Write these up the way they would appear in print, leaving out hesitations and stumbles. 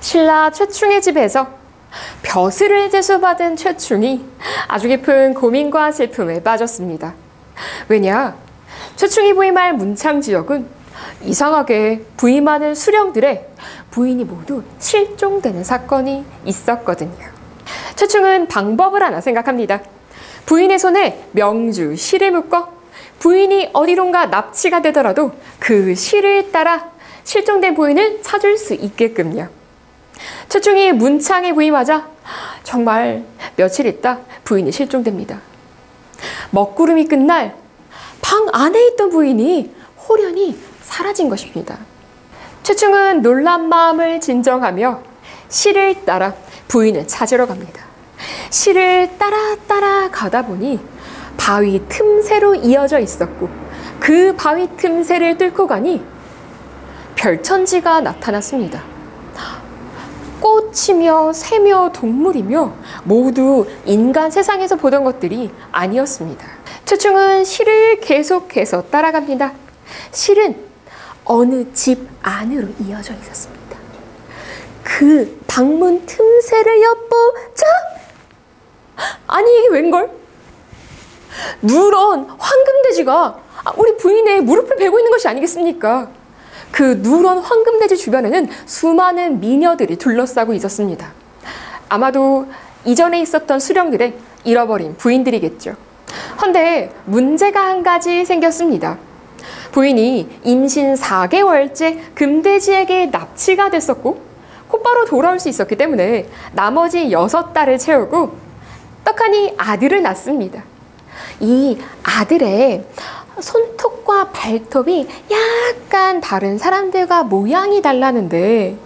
신라 최충의 집에서 벼슬을 제수받은 최충이 아주 깊은 고민과 슬픔에 빠졌습니다. 왜냐? 최충이 부임할 문창 지역은 이상하게 부임하는 수령들의 부인이 모두 실종되는 사건이 있었거든요. 최충은 방법을 하나 생각합니다. 부인의 손에 명주, 실을 묶어 부인이 어디론가 납치가 되더라도 그 실을 따라 실종된 부인을 찾을 수 있게끔요. 최충이 문창에 부임하자 정말 며칠 있다 부인이 실종됩니다. 먹구름이 끝날 방 안에 있던 부인이 호련히 사라진 것입니다. 최충은 놀란 마음을 진정하며 실을 따라 부인을 찾으러 갑니다. 실을 따라 가다 보니 바위 틈새로 이어져 있었고 그 바위 틈새를 뚫고 가니 별천지가 나타났습니다. 꽃이며 새며 동물이며 모두 인간 세상에서 보던 것들이 아니었습니다. 최충은 실을 계속해서 따라갑니다. 실은 어느 집 안으로 이어져 있었습니다. 그 방문 틈새를 엿보자 아니 이게 웬걸? 누런 황금돼지가 우리 부인의 무릎을 베고 있는 것이 아니겠습니까? 그 누런 황금돼지 주변에는 수많은 미녀들이 둘러싸고 있었습니다. 아마도 이전에 있었던 수령들의 잃어버린 부인들이겠죠. 헌데 문제가 한 가지 생겼습니다. 부인이 임신 4개월째 금돼지에게 납치가 됐었고 곧바로 돌아올 수 있었기 때문에 나머지 6달을 채우고 떡하니 아들을 낳습니다. 이 아들의 손톱과 발톱이 약간 다른 사람들과 모양이 달라는데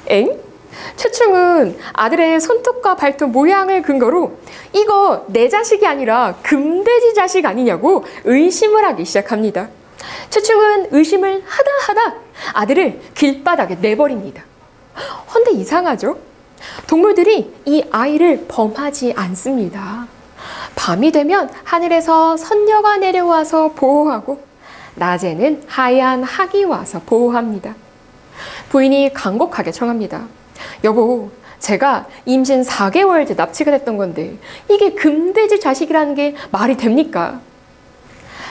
엥? 최충은 아들의 손톱과 발톱 모양을 근거로 이거 내 자식이 아니라 금돼지 자식 아니냐고 의심을 하기 시작합니다. 최충은 의심을 하다 아들을 길바닥에 내버립니다. 헌데 이상하죠? 동물들이 이 아이를 범하지 않습니다. 밤이 되면 하늘에서 선녀가 내려와서 보호하고 낮에는 하얀 학이 와서 보호합니다. 부인이 간곡하게 청합니다. 여보, 제가 임신 4개월째 납치가 됐던 건데 이게 금돼지 자식이라는 게 말이 됩니까?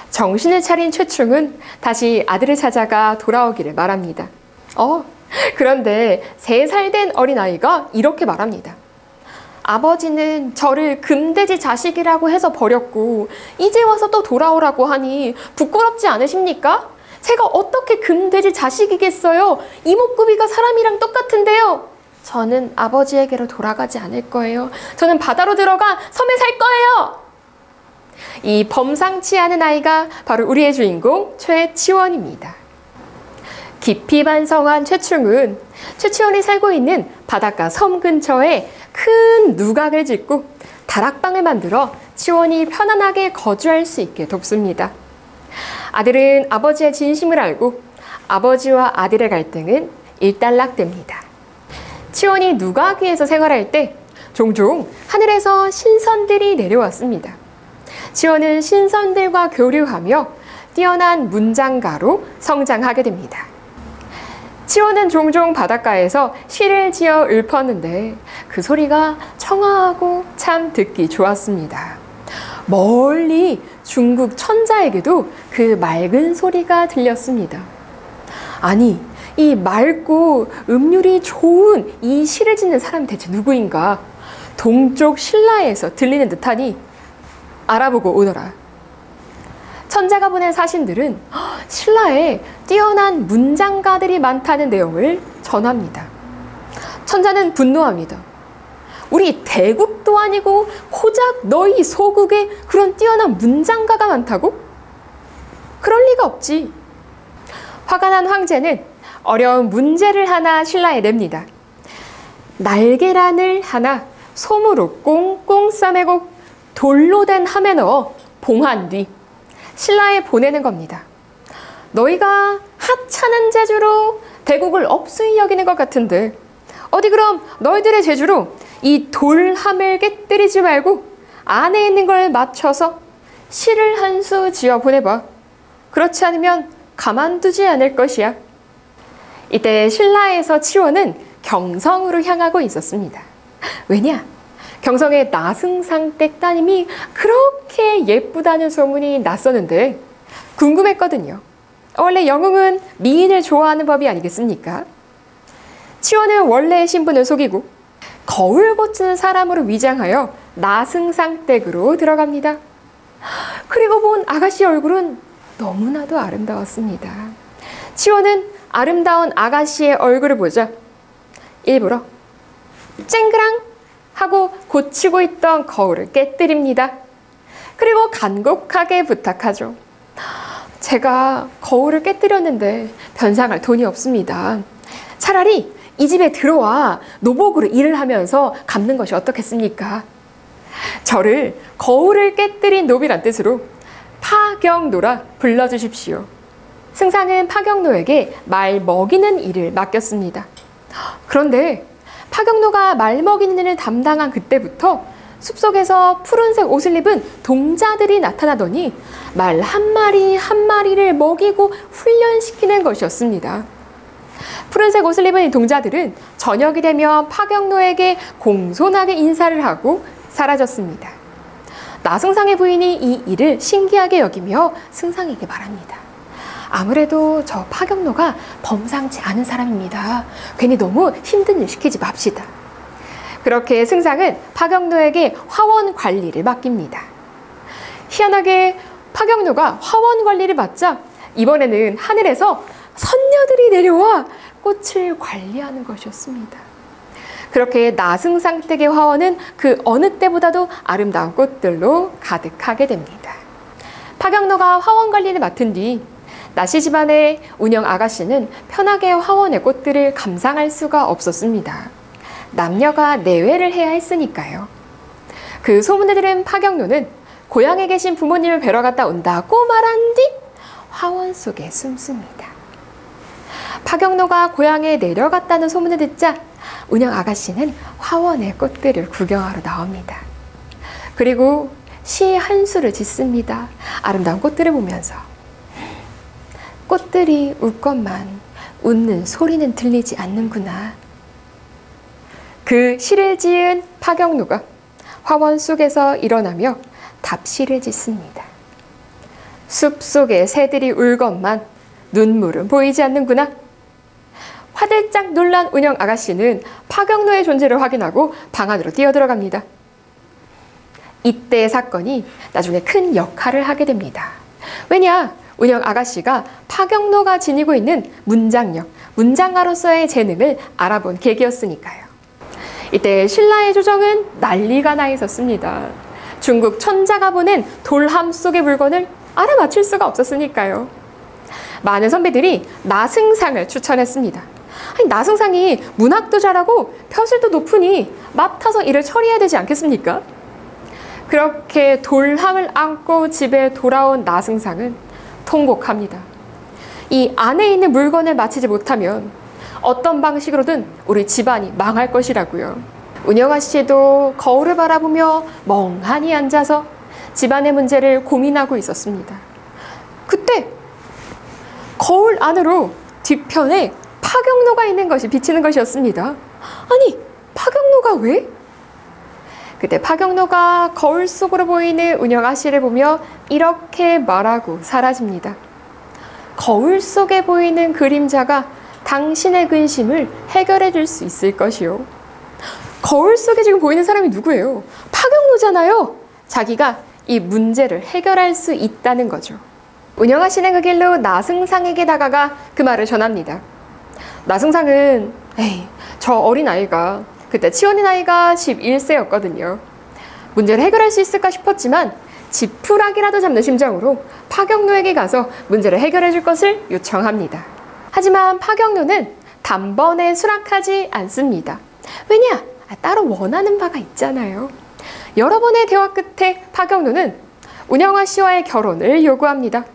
정신을 차린 최충은 다시 아들을 찾아가 돌아오기를 말합니다. 그런데 3살 된 어린아이가 이렇게 말합니다. 아버지는 저를 금돼지 자식이라고 해서 버렸고 이제 와서 또 돌아오라고 하니 부끄럽지 않으십니까? 제가 어떻게 금돼지 자식이겠어요? 이목구비가 사람이랑 똑같은데요. 저는 아버지에게로 돌아가지 않을 거예요. 저는 바다로 들어가 섬에 살 거예요. 이 범상치 않은 아이가 바로 우리의 주인공 최치원입니다. 깊이 반성한 최충은 최치원이 살고 있는 바닷가 섬 근처에 큰 누각을 짓고 다락방을 만들어 치원이 편안하게 거주할 수 있게 돕습니다. 아들은 아버지의 진심을 알고 아버지와 아들의 갈등은 일단락됩니다. 치원이 누각 위에서 생활할 때 종종 하늘에서 신선들이 내려왔습니다. 치원은 신선들과 교류하며 뛰어난 문장가로 성장하게 됩니다. 치원은 종종 바닷가에서 시를 지어 읊었는데 그 소리가 청아하고 참 듣기 좋았습니다. 멀리 중국 천자에게도 그 맑은 소리가 들렸습니다. 아니, 이 맑고 음률이 좋은 이 시를 짓는 사람이 대체 누구인가? 동쪽 신라에서 들리는 듯하니 알아보고 오너라. 천자가 보낸 사신들은 신라에 뛰어난 문장가들이 많다는 내용을 전합니다. 천자는 분노합니다. 우리 대국도 아니고 고작 너희 소국에 그런 뛰어난 문장가가 많다고? 그럴 리가 없지. 화가 난 황제는 어려운 문제를 하나 신라에 냅니다. 날계란을 하나 솜으로 꽁꽁 싸매고 돌로 된 함에 넣어 봉한 뒤 신라에 보내는 겁니다. 너희가 하찮은 재주로 대국을 업수히 여기는 것 같은데 어디 그럼 너희들의 재주로 이 돌함을 깨뜨리지 말고 안에 있는 걸 맞춰서 시를 한 수 지어 보내봐. 그렇지 않으면 가만두지 않을 것이야. 이때 신라에서 치원은 경성으로 향하고 있었습니다. 왜냐? 경성의 나승상 댁 따님이 그렇게 예쁘다는 소문이 났었는데 궁금했거든요. 원래 영웅은 미인을 좋아하는 법이 아니겠습니까? 치원은 원래의 신분을 속이고 거울 고치는 사람으로 위장하여 나승상 댁으로 들어갑니다. 그리고 본 아가씨 얼굴은 너무나도 아름다웠습니다. 치원은 아름다운 아가씨의 얼굴을 보자 일부러 쨍그랑 하고 고치고 있던 거울을 깨뜨립니다. 그리고 간곡하게 부탁하죠. 제가 거울을 깨뜨렸는데 변상할 돈이 없습니다. 차라리 이 집에 들어와 노복으로 일을 하면서 갚는 것이 어떻겠습니까? 저를 거울을 깨뜨린 노비란 뜻으로 파경노라 불러주십시오. 승상은 파경노에게 말 먹이는 일을 맡겼습니다. 그런데 파경노가 말 먹이는 일을 담당한 그때부터 숲속에서 푸른색 옷을 입은 동자들이 나타나더니 말 한 마리 한 마리를 먹이고 훈련시키는 것이었습니다. 푸른색 옷을 입은 이 동자들은 저녁이 되면 파경노에게 공손하게 인사를 하고 사라졌습니다. 나승상의 부인이 이 일을 신기하게 여기며 승상에게 말합니다. 아무래도 저 파경노가 범상치 않은 사람입니다. 괜히 너무 힘든 일 시키지 맙시다. 그렇게 승상은 파경노에게 화원 관리를 맡깁니다. 희한하게 파경노가 화원 관리를 맡자 이번에는 하늘에서 선녀들이 내려와 꽃을 관리하는 것이었습니다. 그렇게 나승상 댁의 화원은 그 어느 때보다도 아름다운 꽃들로 가득하게 됩니다. 파경노가 화원 관리를 맡은 뒤 나씨 집안의 운영 아가씨는 편하게 화원의 꽃들을 감상할 수가 없었습니다. 남녀가 내외를 해야 했으니까요. 그 소문을 들은 파경노는 고향에 계신 부모님을 뵈러 갔다 온다고 말한 뒤 화원 속에 숨습니다. 파경노가 고향에 내려갔다는 소문을 듣자 운영 아가씨는 화원의 꽃들을 구경하러 나옵니다. 그리고 시 한 수를 짓습니다. 아름다운 꽃들을 보면서 꽃들이 웃건만 웃는 소리는 들리지 않는구나. 그 시를 지은 파경노가 화원 속에서 일어나며 답시를 짓습니다. 숲속에 새들이 울건만 눈물은 보이지 않는구나. 화들짝 놀란 운영 아가씨는 파경노의 존재를 확인하고 방 안으로 뛰어들어갑니다. 이때의 사건이 나중에 큰 역할을 하게 됩니다. 왜냐? 운영 아가씨가 파경노가 지니고 있는 문장력, 문장가로서의 재능을 알아본 계기였으니까요. 이때 신라의 조정은 난리가 나 있었습니다. 중국 천자가 보낸 돌함 속의 물건을 알아맞힐 수가 없었으니까요. 많은 선배들이 나승상을 추천했습니다. 아니, 나승상이 문학도 잘하고 벼슬도 높으니 맡아서 일을 처리해야 되지 않겠습니까? 그렇게 돌함을 안고 집에 돌아온 나승상은 통곡합니다. 이 안에 있는 물건을 마치지 못하면 어떤 방식으로든 우리 집안이 망할 것이라고요. 운영아 씨도 거울을 바라보며 멍하니 앉아서 집안의 문제를 고민하고 있었습니다. 그때 거울 안으로 뒤편에 파경노가 있는 것이 비치는 것이었습니다. 아니, 파경노가 왜? 그때 파경노가 거울 속으로 보이는 운영아 씨를 보며 이렇게 말하고 사라집니다. 거울 속에 보이는 그림자가 당신의 근심을 해결해 줄 수 있을 것이요. 거울 속에 지금 보이는 사람이 누구예요? 파경노잖아요. 자기가 이 문제를 해결할 수 있다는 거죠. 운영아 씨는 그 길로 나승상에게 다가가 그 말을 전합니다. 나승상은 저 어린아이가 그때 치원의 나이가 11세였거든요. 문제를 해결할 수 있을까 싶었지만 지푸라기라도 잡는 심정으로 파경노에게 가서 문제를 해결해 줄 것을 요청합니다. 하지만 파경노는 단번에 수락하지 않습니다. 왜냐? 따로 원하는 바가 있잖아요. 여러 번의 대화 끝에 파경노는 운영아 씨와의 결혼을 요구합니다.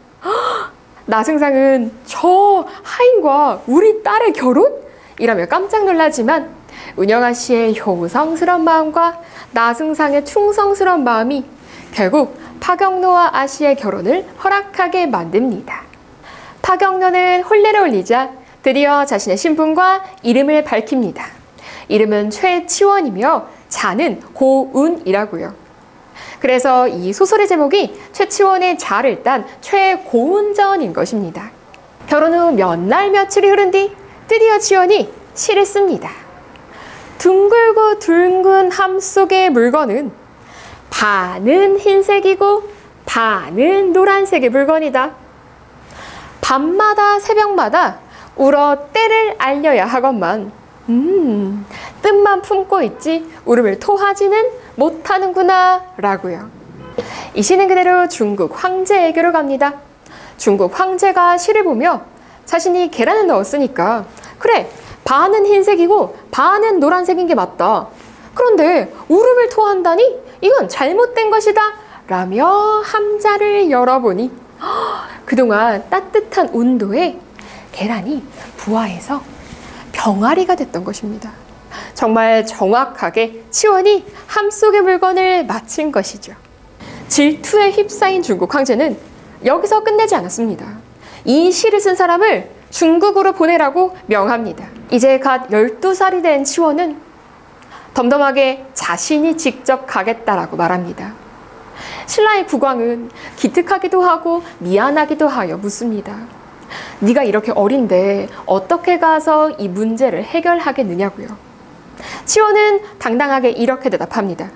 나승상은 저 하인과 우리 딸의 결혼? 이라며 깜짝 놀라지만 운영아 씨의 효성스러운 마음과 나승상의 충성스러운 마음이 결국 파경노와 아씨의 결혼을 허락하게 만듭니다. 파경노는 혼례를 올리자 드디어 자신의 신분과 이름을 밝힙니다. 이름은 최치원이며 자는 고운이라고요. 그래서 이 소설의 제목이 최치원의 자를 딴 최고운전인 것입니다. 결혼 후 몇 날 며칠이 흐른 뒤 드디어 치원이 시를 씁니다. 둥글고 둥근 함 속의 물건은 반은 흰색이고 반은 노란색의 물건이다. 밤마다 새벽마다 울어 때를 알려야 하건만 뜻만 품고 있지 울음을 토하지는 못하는구나 라고요. 이 시는 그대로 중국 황제에게로 갑니다. 중국 황제가 시를 보며 자신이 계란을 넣었으니까 그래 반은 흰색이고 반은 노란색인 게 맞다. 그런데 울음을 토한다니 이건 잘못된 것이다 라며 함자를 열어보니 그동안 따뜻한 온도에 계란이 부화해서 병아리가 됐던 것입니다. 정말 정확하게 치원이 함 속의 물건을 맞힌 것이죠. 질투에 휩싸인 중국 황제는 여기서 끝내지 않았습니다. 이 시를 쓴 사람을 중국으로 보내라고 명합니다. 이제 갓 12살이 된 치원은 덤덤하게 자신이 직접 가겠다라고 말합니다. 신라의 국왕은 기특하기도 하고 미안하기도 하여 묻습니다. 네가 이렇게 어린데 어떻게 가서 이 문제를 해결하겠느냐고요. 치원은 당당하게 이렇게 대답합니다.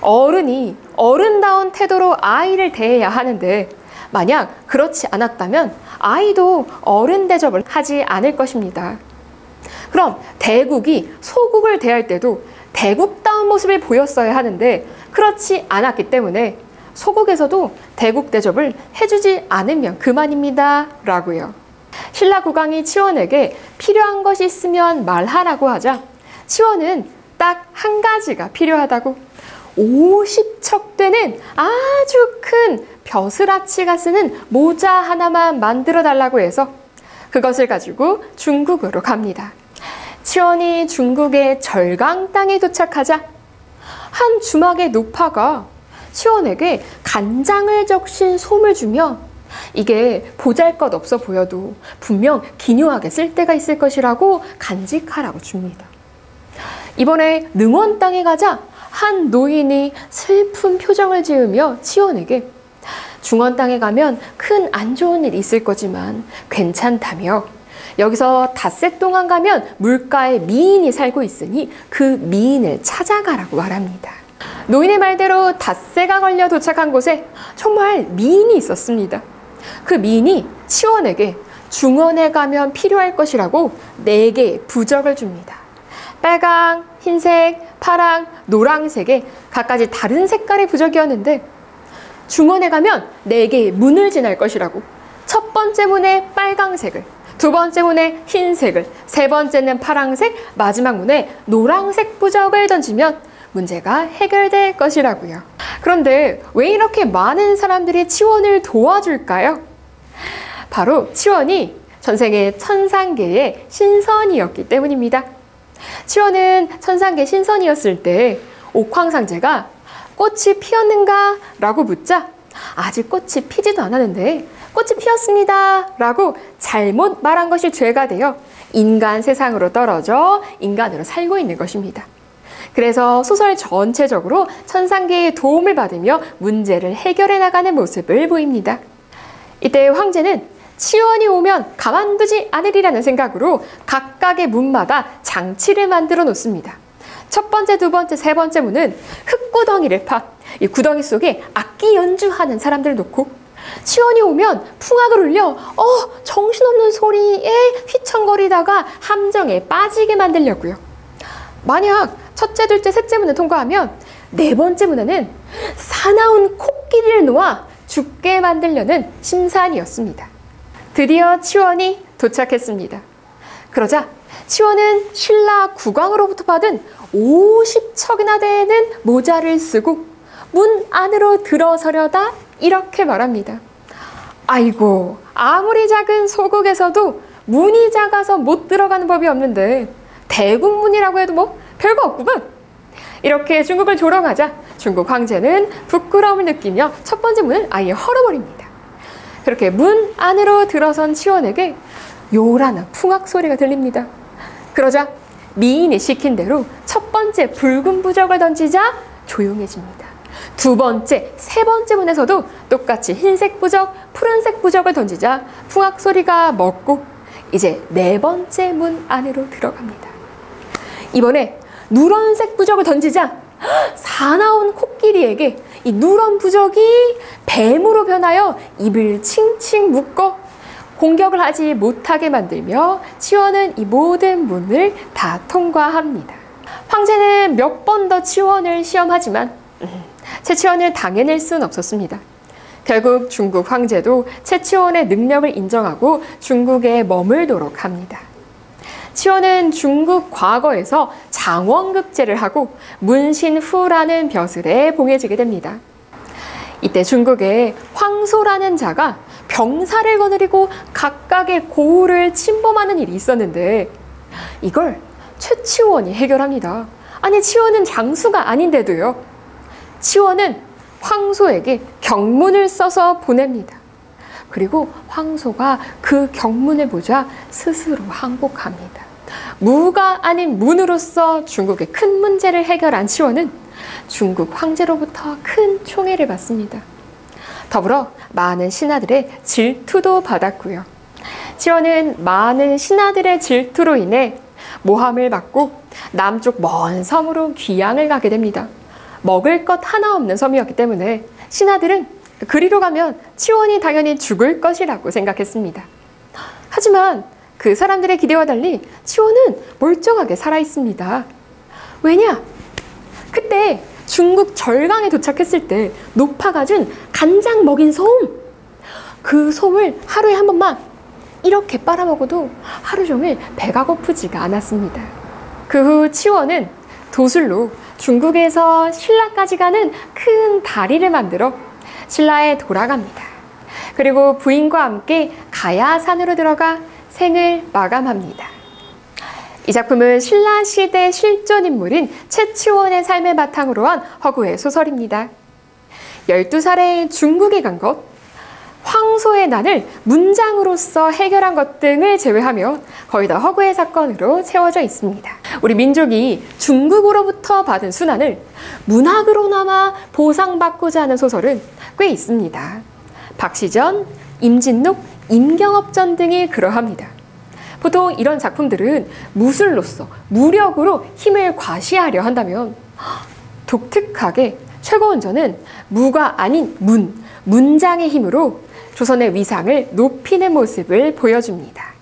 어른이 어른다운 태도로 아이를 대해야 하는데 만약 그렇지 않았다면 아이도 어른 대접을 하지 않을 것입니다. 그럼 대국이 소국을 대할 때도 대국다운 모습을 보였어야 하는데 그렇지 않았기 때문에 소국에서도 대국 대접을 해주지 않으면 그만입니다 라고요. 신라 국왕이 치원에게 필요한 것이 있으면 말하라고 하자 치원은 딱 한 가지가 필요하다고 50척 되는 아주 큰 벼슬아치가 쓰는 모자 하나만 만들어 달라고 해서 그것을 가지고 중국으로 갑니다. 치원이 중국의 절강 땅에 도착하자 한 주막의 노파가 치원에게 간장을 적신 솜을 주며 이게 보잘것없어 보여도 분명 기묘하게 쓸 데가 있을 것이라고 간직하라고 줍니다. 이번에 능원 땅에 가자 한 노인이 슬픈 표정을 지으며 치원에게 중원 땅에 가면 큰 안 좋은 일이 있을 거지만 괜찮다며 여기서 닷새 동안 가면 물가에 미인이 살고 있으니 그 미인을 찾아가라고 말합니다. 노인의 말대로 닷새가 걸려 도착한 곳에 정말 미인이 있었습니다. 그 미인이 치원에게 중원에 가면 필요할 것이라고 4개의 부적을 줍니다. 빨강, 흰색, 파랑, 노랑색의 각가지 다른 색깔의 부적이었는데 중원에 가면 4개의 문을 지날 것이라고 첫 번째 문에 빨강색을, 두 번째 문에 흰색을, 세 번째는 파랑색, 마지막 문에 노랑색 부적을 던지면 문제가 해결될 것이라고요. 그런데 왜 이렇게 많은 사람들이 치원을 도와줄까요? 바로 치원이 전생에 천상계의 신선이었기 때문입니다. 치원은 천상계 신선이었을 때 옥황상제가 꽃이 피었는가? 라고 묻자 아직 꽃이 피지도 않았는데 꽃이 피었습니다 라고 잘못 말한 것이 죄가 되어 인간 세상으로 떨어져 인간으로 살고 있는 것입니다. 그래서 소설 전체적으로 천상계의 도움을 받으며 문제를 해결해 나가는 모습을 보입니다. 이때 황제는 치원이 오면 가만두지 않으리라는 생각으로 각각의 문마다 장치를 만들어 놓습니다. 첫 번째, 두 번째, 세 번째 문은 흙구덩이를 파 이 구덩이 속에 악기 연주하는 사람들을 놓고 치원이 오면 풍악을 울려 정신없는 소리에 휘청거리다가 함정에 빠지게 만들려고요. 만약 첫째, 둘째, 셋째 문을 통과하면 4번째 문에는 사나운 코끼리를 놓아 죽게 만들려는 심산이었습니다. 드디어 치원이 도착했습니다. 그러자 치원은 신라 국왕으로부터 받은 50척이나 되는 모자를 쓰고 문 안으로 들어서려다 이렇게 말합니다. 아이고, 아무리 작은 소국에서도 문이 작아서 못 들어가는 법이 없는데 대국문이라고 해도 뭐 별거 없구만. 이렇게 중국을 조롱하자 중국 황제는 부끄러움을 느끼며 첫 번째 문을 아예 헐어버립니다. 그렇게 문 안으로 들어선 치원에게 요란한 풍악 소리가 들립니다. 그러자 미인이 시킨 대로 첫 번째 붉은 부적을 던지자 조용해집니다. 두 번째, 세 번째 문에서도 똑같이 흰색 부적, 푸른색 부적을 던지자 풍악 소리가 멎고 이제 네 번째 문 안으로 들어갑니다. 이번에 누런색 부적을 던지자 사나운 코끼리에게 이 누런 부적이 뱀으로 변하여 입을 칭칭 묶어 공격을 하지 못하게 만들며 치원은 이 모든 문을 다 통과합니다. 황제는 몇 번 더 치원을 시험하지만 채치원을 당해낼 수는 없었습니다. 결국 중국 황제도 채치원의 능력을 인정하고 중국에 머물도록 합니다. 치원은 중국 과거에서 장원급제를 하고 문신후라는 벼슬에 봉해지게 됩니다. 이때 중국에 황소라는 자가 병사를 거느리고 각각의 고을을 침범하는 일이 있었는데 이걸 최치원이 해결합니다. 아니, 치원은 장수가 아닌데도요. 치원은 황소에게 경문을 써서 보냅니다. 그리고 황소가 그 경문을 보자 스스로 항복합니다. 무가 아닌 문으로서 중국의 큰 문제를 해결한 치원은 중국 황제로부터 큰 총애를 받습니다. 더불어 많은 신하들의 질투도 받았고요. 치원은 많은 신하들의 질투로 인해 모함을 받고 남쪽 먼 섬으로 귀양을 가게 됩니다. 먹을 것 하나 없는 섬이었기 때문에 신하들은 그리로 가면 치원이 당연히 죽을 것이라고 생각했습니다. 하지만 그 사람들의 기대와 달리 치원은 멀쩡하게 살아있습니다. 왜냐? 그때 중국 절강에 도착했을 때 노파가 준 간장 먹인 솜! 그 솜을 하루에 한 번만 이렇게 빨아먹어도 하루 종일 배가 고프지가 않았습니다. 그 후 치원은 도술로 중국에서 신라까지 가는 큰 다리를 만들어 신라에 돌아갑니다. 그리고 부인과 함께 가야산으로 들어가 생을 마감합니다. 이 작품은 신라시대 실존인물인 채치원의 삶을 바탕으로 한 허구의 소설입니다. 12살에 중국에 간 것, 황소의 난을 문장으로서 해결한 것 등을 제외하면 거의 다 허구의 사건으로 채워져 있습니다. 우리 민족이 중국으로부터 받은 순환을 문학으로나마 보상받고자 하는 소설은 꽤 있습니다. 박시전, 임진록, 임경업전 등이 그러합니다. 보통 이런 작품들은 무술로서 무력으로 힘을 과시하려 한다면 독특하게 최고원전은 무가 아닌 문장의 힘으로 조선의 위상을 높이는 모습을 보여줍니다.